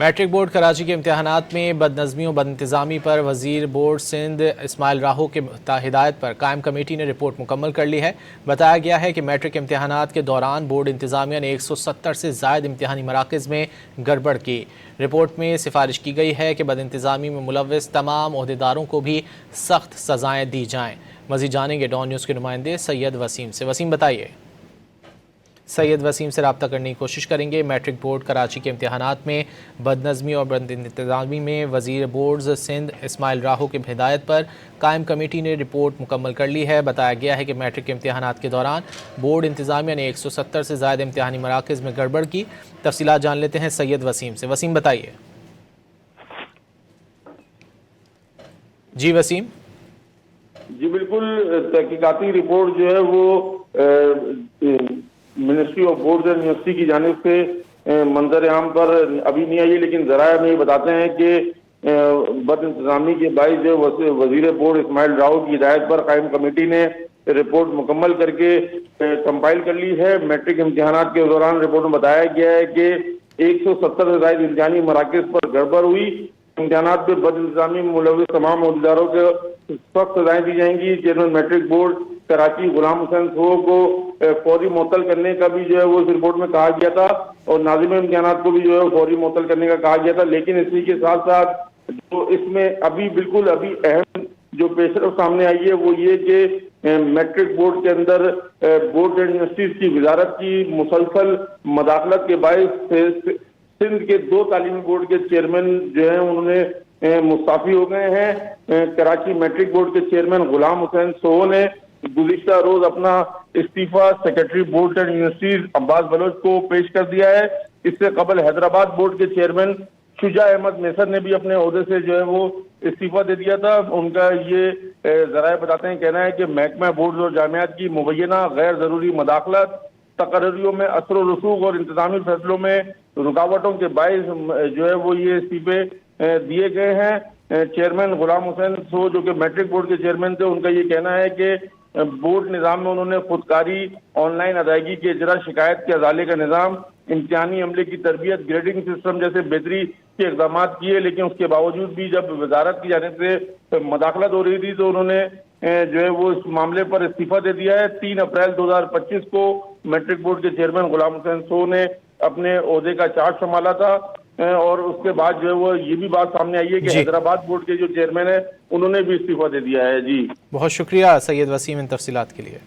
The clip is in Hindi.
मैट्रिक बोर्ड कराची के इम्तहानात में बदनज़मी और बदइंतज़ामी पर वज़ीर बोर्ड सिंध इस्माइल राहो के हिदायत पर कायम कमेटी ने रिपोर्ट मुकम्मल कर ली है। बताया गया है कि मैट्रिक इम्तहानात के दौरान बोर्ड इंतज़ामिया ने 170 से ज़ायद इम्तहानी मराकज़ में गड़बड़ की। रिपोर्ट में सिफारिश की गई है कि बदइंतज़ामी में मुलव्वस तमाम ओहदेदारों को भी सख्त सज़ाएँ दी जाएँ। मज़ीद जानेंगे डॉन न्यूज़ के नुमाइंदे सैयद वसीम से। वसीम बताइए। सैयद वसीम से रब्ता करने की कोशिश करेंगे। मैट्रिक बोर्ड कराची के इम्तहानात में बदनज़मी और बदइंतज़ामी में वज़ीर बोर्ड सिंध इस्माइल राहो की हिदायत पर कायम कमेटी ने रिपोर्ट मुकम्मल कर ली है। बताया गया है कि मैट्रिक के इम्तहानात के दौरान बोर्ड इंतज़ामिया ने 170 से ज़्यादा इम्तहानी मराकज़ में गड़बड़ की। तफसीलात जान लेते हैं सैयद वसीम से। वसीम बताइए। जी वसीम। जी बिल्कुल, तहकीकाती रिपोर्ट जो है वो ministry of board and university की जानिब से मंजर आम पर अभी नहीं आई है, लेकिन जराए में ये बताते हैं कि बद इंतजामी के बाईस जो वजीर बोर्ड इस्माइल राहो की हिदायत पर कायम कमेटी ने रिपोर्ट मुकम्मल करके कंपाइल कर ली है। मैट्रिक इम्तहानात के दौरान रिपोर्ट में बताया गया है कि 170 से ज्यादा इम्तहानी मराकज़ पर गड़बड़ हुई। इम्तहानात में बद इंतजामी में मुलव्वस तमाम अहदेदारों को सख्त सजाएं दी जाएंगी। चेयरमैन मैट्रिक बोर्ड कराची गुलाम हुसैन सोह को फौरी मुअत्तल करने का भी जो है वो इस रिपोर्ट में कहा गया था, और नाज़िम इम्तहानात को भी जो है फौरी मुअत्तल करने का कहा गया था। लेकिन इसी के साथ साथ जो इसमें अभी अहम जो पेशरफ सामने आई है वो ये कि मैट्रिक बोर्ड के अंदर बोर्ड एंड यूनिवर्सिटीज की वजारत की मुसलसल मदाखलत के बायस सिंध के 2 तालीमी बोर्ड के चेयरमैन जो है उन्होंने मुस्ताफी हो गए हैं। कराची मैट्रिक बोर्ड के चेयरमैन गुलाम हुसैन सोह ने गुज़िश्ता रोज अपना इस्तीफा secretary board and universities Abbas Baloch को पेश कर दिया है। इससे कबल हैदराबाद बोर्ड के चेयरमैन शुजा अहमद मेसर ने भी अपने ओहदे से जो है वो इस्तीफा दे दिया था। उनका ये जराए बताते हैं कहना है कि महकमा बोर्ड और जामियात की मुबैना गैर जरूरी मदाखलत, तकर्रियों में असर रसूख और इंतजामी फैसलों में रुकावटों के बायस जो है वो ये इस्तीफे दिए गए हैं। चेयरमैन गुलाम हुसैन सोह जो कि मैट्रिक बोर्ड के चेयरमैन थे, उनका ये कहना है कि बोर्ड निज़ाम में उन्होंने खुदकारी, ऑनलाइन अदायगी के इजरा, शिकायत के अजाले का निज़ाम, इम्तिहानी अमले की तरबियत, ग्रेडिंग सिस्टम जैसे बेहतरी के इक़दाम किए। लेकिन उसके बावजूद भी जब वजारत की जानिब से मदाखलत हो रही थी तो उन्होंने जो है वो इस मामले पर इस्तीफा दे दिया है। 3 अप्रैल 2025 को मैट्रिक बोर्ड के चेयरमैन गुलाम हुसैन सोह ने अपने ओहदे का चार्ज संभाला था, और उसके बाद जो है वो ये भी बात सामने आई है कि हैदराबाद बोर्ड के जो चेयरमैन है उन्होंने भी इस्तीफा दे दिया है। जी बहुत शुक्रिया सैयद वसीम इन तफसीलात के लिए।